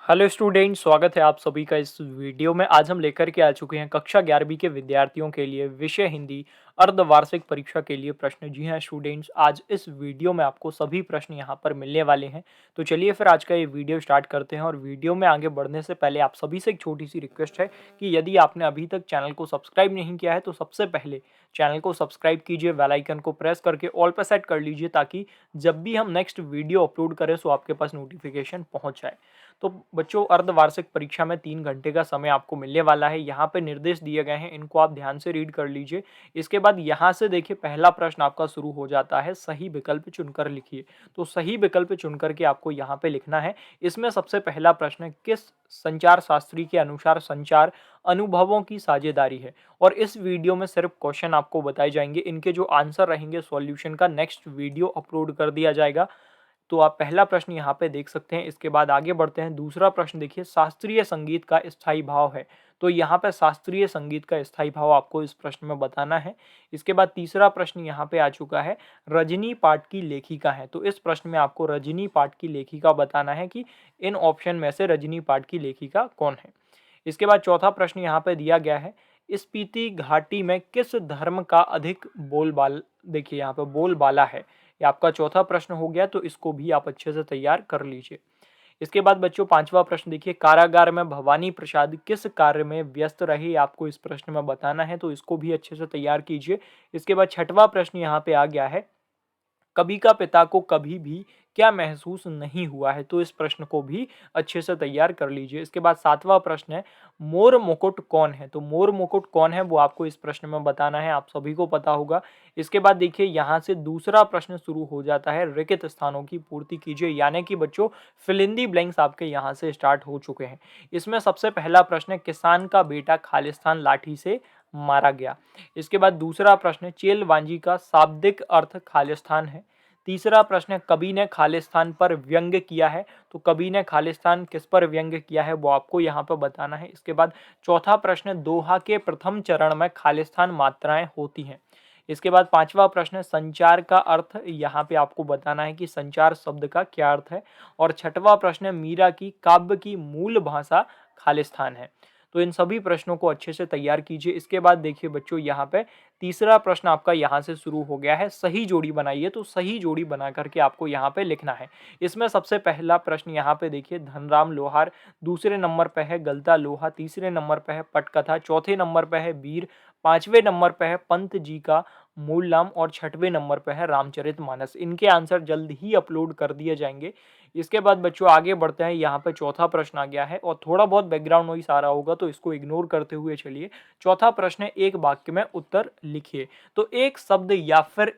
Hello student, स्वागत है आप सभी का इस वीडियो में। आज हम लेकर के आ चुके हैं कक्षा 11वीं के विद्यार्थियों के लिए विषय हिंदी अर्धवार्षिक परीक्षा के लिए प्रश्न। जी हाँ स्टूडेंट्स, आज इस वीडियो में आपको सभी प्रश्न यहाँ पर मिलने वाले हैं। तो चलिए फिर आज का ये वीडियो स्टार्ट करते हैं। और वीडियो में आगे बढ़ने से पहले आप सभी से एक छोटी सी रिक्वेस्ट है कि यदि आपने अभी तक चैनल को सब्सक्राइब नहीं किया है तो सबसे पहले चैनल को सब्सक्राइब कीजिए, बेल आइकन को प्रेस करके ऑल पर सेट कर लीजिए, ताकि जब भी हम नेक्स्ट वीडियो अपलोड करें तो आपके पास नोटिफिकेशन पहुंच जाए। तो बच्चों, अर्धवार्षिक परीक्षा में 3 घंटे का समय आपको मिलने वाला है। यहाँ पे निर्देश दिए गए हैं, इनको आप ध्यान से रीड कर लीजिए। इसके बाद यहाँ से देखिए, पहला प्रश्न आपका शुरू हो जाता है, सही विकल्प चुनकर लिखिए। तो सही विकल्प चुनकर के आपको यहाँ पे लिखना है। इसमें सबसे पहला प्रश्न है, किस संचार शास्त्री के अनुसार संचार अनुभवों की साझेदारी है। और इस वीडियो में सिर्फ क्वेश्चन आपको बताए जाएंगे, इनके जो आंसर रहेंगे सॉल्यूशन का नेक्स्ट वीडियो अपलोड कर दिया जाएगा। तो आप पहला प्रश्न यहाँ पे देख सकते हैं। इसके बाद आगे बढ़ते हैं। दूसरा प्रश्न देखिए, शास्त्रीय संगीत का स्थायी भाव है। तो यहाँ पे शास्त्रीय संगीत का स्थायी भाव आपको इस प्रश्न में बताना है। इसके बाद तीसरा प्रश्न यहाँ पे आ चुका है, रजनी पाठ की लेखिका है। तो इस प्रश्न में आपको रजनी पाठ की लेखिका बताना है कि इन ऑप्शन में से रजनी पाठ की लेखिका कौन है। इसके बाद चौथा प्रश्न यहाँ पे दिया गया है, स्पीति घाटी में किस धर्म का अधिक बोलबाला, देखिए यहाँ पे बोलबाला है। ये आपका चौथा प्रश्न हो गया, तो इसको भी आप अच्छे से तैयार कर लीजिए। इसके बाद बच्चों, पांचवा प्रश्न देखिए, कारागार में भवानी प्रसाद किस कार्य में व्यस्त रहे, आपको इस प्रश्न में बताना है, तो इसको भी अच्छे से तैयार कीजिए। इसके बाद छठवां प्रश्न यहाँ पे आ गया है, कवि का पिता को कभी भी क्या महसूस नहीं हुआ है। तो इस प्रश्न को भी अच्छे से तैयार कर लीजिए। इसके बाद सातवां प्रश्न है, मोर मुकुट कौन है। तो मोर मुकुट कौन है वो आपको इस प्रश्न में बताना है, आप सभी को पता होगा। इसके बाद देखिए, यहाँ से दूसरा प्रश्न शुरू हो जाता है, रिक्त स्थानों की पूर्ति कीजिए। यानी कि बच्चों, फिल इन दी ब्लैंक्स आपके यहाँ से स्टार्ट हो चुके हैं। इसमें सबसे पहला प्रश्न है, किसान का बेटा खालिस्तान लाठी से मारा गया। इसके बाद दूसरा प्रश्न है, चेल वांजी का शाब्दिक अर्थ खालिस्तान है। तीसरा प्रश्न है, कवि ने खालिस्तान पर व्यंग्य किया है। तो कवि ने खालिस्तान किस पर व्यंग्य किया है वो आपको यहाँ पर बताना है। इसके बाद चौथा प्रश्न है, दोहा के प्रथम चरण में खालिस्तान मात्राएं होती हैं। इसके बाद पांचवा प्रश्न है, संचार का अर्थ यहाँ पे आपको बताना है कि संचार शब्द का क्या अर्थ है। और छठवां प्रश्न है, मीरा की काव्य की मूल भाषा खालिस्तान है। तो इन सभी प्रश्नों को अच्छे से तैयार कीजिए। इसके बाद देखिए बच्चों, यहाँ पे तीसरा प्रश्न आपका यहाँ से शुरू हो गया है, सही जोड़ी बनाइए। तो सही जोड़ी बना करके आपको यहाँ पे लिखना है। इसमें सबसे पहला प्रश्न यहाँ पे देखिए, धनराम लोहार, दूसरे नंबर पे है गलता लोहा, तीसरे नंबर पे है पटकथा, चौथे नंबर पे है वीर, पांचवें नंबर पे है पंत जी का मूल नाम, और छठवें नंबर पे है रामचरितमानस। इनके आंसर जल्द ही अपलोड कर दिए जाएंगे। इसके बाद बच्चों आगे बढ़ते हैं। यहाँ पे चौथा प्रश्न आ गया है, और थोड़ा बहुत बैकग्राउंड नॉइस आ रहा होगा तो इसको इग्नोर करते हुए चलिए। चौथा प्रश्न है, एक वाक्य में उत्तर लिखिए। तो एक शब्द या फिर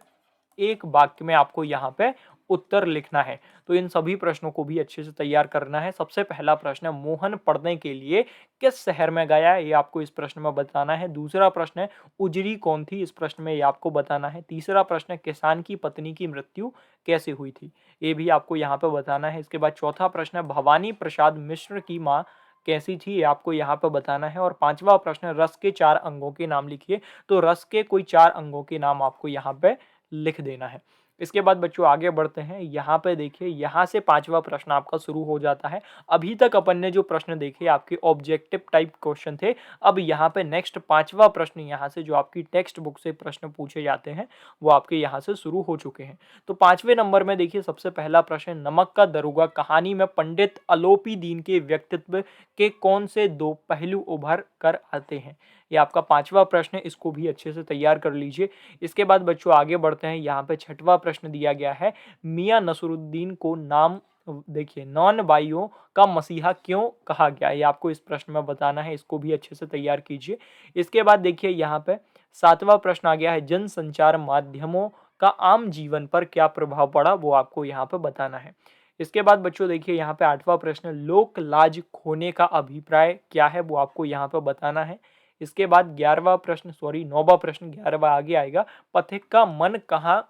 एक वाक्य में आपको यहाँ पे उत्तर लिखना है। तो इन सभी प्रश्नों को भी अच्छे से तैयार करना है। सबसे पहला प्रश्न है, मोहन पढ़ने के लिए किस शहर में गया है, ये आपको इस प्रश्न में बताना है। दूसरा प्रश्न है, उजरी कौन थी, इस प्रश्न में ये आपको बताना है। तीसरा प्रश्न है, किसान की पत्नी की मृत्यु कैसे हुई थी, ये भी आपको यहाँ पे बताना है। इसके बाद चौथा प्रश्न है, भवानी प्रसाद मिश्र की माँ कैसी थी, ये आपको यहाँ पे बताना है। और पांचवा प्रश्न है, रस के 4 अंगों के नाम लिखिए। तो रस के कोई 4 अंगों के नाम आपको यहाँ पे लिख देना है। इसके बाद बच्चों आगे बढ़ते हैं। यहाँ पे देखिए, यहाँ से पांचवा प्रश्न आपका शुरू हो जाता है। अभी तक अपन ने जो प्रश्न देखे आपके ऑब्जेक्टिव टाइप क्वेश्चन थे। अब यहाँ पे नेक्स्ट पांचवा प्रश्न, यहाँ से जो आपकी टेक्स्ट बुक से प्रश्न पूछे जाते हैं वो आपके यहाँ से शुरू हो चुके हैं। तो पांचवें नंबर में देखिए, सबसे पहला प्रश्न, नमक का दरोगा कहानी में पंडित अलोपी दीन के व्यक्तित्व के कौन से 2 पहलू उभर कर आते हैं। ये आपका पांचवा प्रश्न है, इसको भी अच्छे से तैयार कर लीजिए। इसके बाद बच्चों आगे बढ़ते हैं। यहाँ पे छठवां प्रश्न दिया गया है, मियां नसरुद्दीन को नाम देखिए नॉन बाइयों का मसीहा क्यों कहा गया, ये आपको इस प्रश्न में बताना है। इसको भी अच्छे से तैयार कीजिए। इसके बाद देखिए, यहाँ पे सातवां प्रश्न आ गया है, जन संचार माध्यमों का आम जीवन पर क्या प्रभाव पड़ा, वो आपको यहाँ पे बताना है। इसके बाद बच्चों देखिए, यहाँ पे आठवां प्रश्न, लोक लाज खोने का अभिप्राय क्या है, वो आपको यहाँ पे बताना है। इसके बाद 11वां प्रश्न, सॉरी 9वां प्रश्न, 11वां आगे आएगा, पथिक का मन कहाँ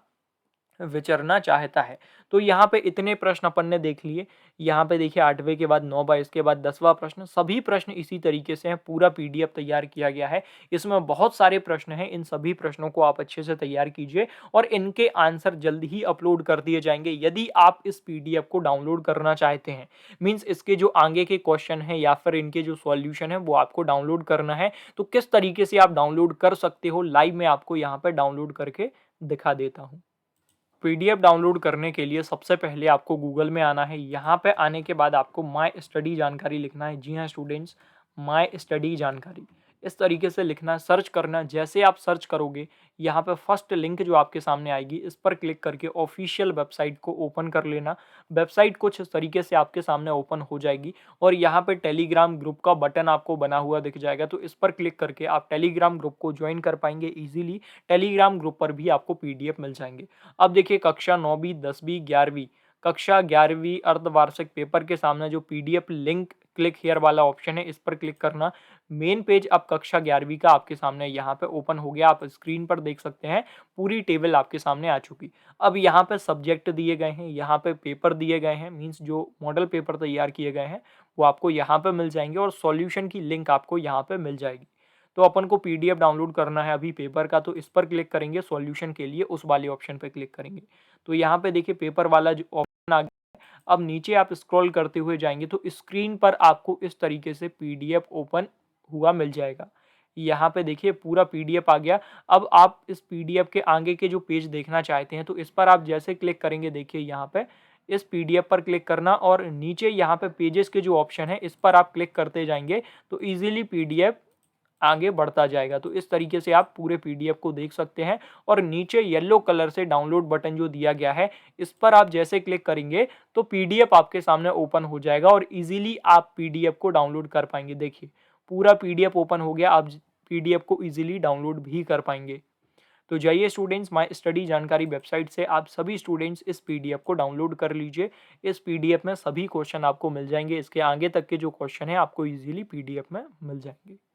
विचरना चाहता है। तो यहाँ पे इतने प्रश्न अपन ने देख लिए। यहाँ पे देखिए 8वें के बाद 9 के बाद 10वां प्रश्न, सभी प्रश्न इसी तरीके से हैं, पूरा पीडीएफ तैयार किया गया है। इसमें बहुत सारे प्रश्न हैं, इन सभी प्रश्नों को आप अच्छे से तैयार कीजिए और इनके आंसर जल्द ही अपलोड कर दिए जाएँगे। यदि आप इस पीडीएफ को डाउनलोड करना चाहते हैं, मीन्स इसके जो आगे के क्वेश्चन हैं या फिर इनके जो सॉल्यूशन है वो आपको डाउनलोड करना है, तो किस तरीके से आप डाउनलोड कर सकते हो, लाइव मैं आपको यहाँ पे डाउनलोड करके दिखा देता हूँ। पीडीएफ डाउनलोड करने के लिए सबसे पहले आपको गूगल में आना है। यहाँ पे आने के बाद आपको माय स्टडी जानकारी लिखना है। जी हाँ स्टूडेंट्स, माय स्टडी जानकारी इस तरीके से लिखना है, सर्च करना है। जैसे आप सर्च करोगे, यहाँ पे फर्स्ट लिंक जो आपके सामने आएगी, इस पर क्लिक करके ऑफिशियल वेबसाइट को ओपन कर लेना। वेबसाइट कुछ इस तरीके से आपके सामने ओपन हो जाएगी और यहाँ पे टेलीग्राम ग्रुप का बटन आपको बना हुआ दिख जाएगा, तो इस पर क्लिक करके आप टेलीग्राम ग्रुप को ज्वाइन कर पाएंगे ईजिली। टेलीग्राम ग्रुप पर भी आपको पीडीएफ मिल जाएंगे। अब देखिए कक्षा 9वीं 10वीं 11वीं, कक्षा 11वीं अर्धवार्षिक पेपर के सामने जो पीडीएफ लिंक क्लिक हियर वाला ऑप्शन है, इस पर क्लिक करना। मेन पेज अब कक्षा 11वीं का आपके सामने यहाँ पे ओपन हो गया। आप स्क्रीन पर देख सकते हैं पूरी टेबल आपके सामने आ चुकी। अब यहाँ पे सब्जेक्ट दिए गए हैं, यहाँ पे पेपर दिए गए हैं, मीन्स जो मॉडल पेपर तैयार किए गए हैं वो आपको यहाँ पे मिल जाएंगे और सॉल्यूशन की लिंक आपको यहाँ पे मिल जाएगी। तो अपन को पीडीएफ डाउनलोड करना है अभी पेपर का, तो इस पर क्लिक करेंगे, सॉल्यूशन के लिए उस वाले ऑप्शन पे क्लिक करेंगे। तो यहाँ पे देखिए पेपर वाला जो ऑप्शन आ गया। अब नीचे आप स्क्रॉल करते हुए जाएंगे तो स्क्रीन पर आपको इस तरीके से पीडीएफ ओपन हुआ मिल जाएगा। यहाँ पे देखिए पूरा पीडीएफ आ गया। अब आप इस पीडीएफ के आगे के जो पेज देखना चाहते हैं, तो इस पर आप जैसे क्लिक करेंगे, देखिए यहाँ पे इस पीडीएफ पर क्लिक करना और नीचे यहाँ पे पेजेस के जो ऑप्शन है, इस पर आप क्लिक करते जाएंगे तो इजीली पीडीएफ आगे बढ़ता जाएगा। तो इस तरीके से आप पूरे पीडीएफ को देख सकते हैं और नीचे येलो कलर से डाउनलोड बटन जो दिया गया है, इस पर आप जैसे क्लिक करेंगे तो पीडीएफ आपके सामने ओपन हो जाएगा और इजीली आप पीडीएफ को डाउनलोड कर पाएंगे। देखिए पूरा पीडीएफ ओपन हो गया, आप पीडीएफ को इजीली डाउनलोड भी कर पाएंगे। तो जाइए स्टूडेंट्स, माय स्टडी जानकारी वेबसाइट से आप सभी स्टूडेंट्स इस पीडीएफ को डाउनलोड कर लीजिए। इस पीडीएफ में सभी क्वेश्चन आपको मिल जाएंगे, इसके आगे तक के जो क्वेश्चन है आपको इजीली पीडीएफ में मिल जाएंगे।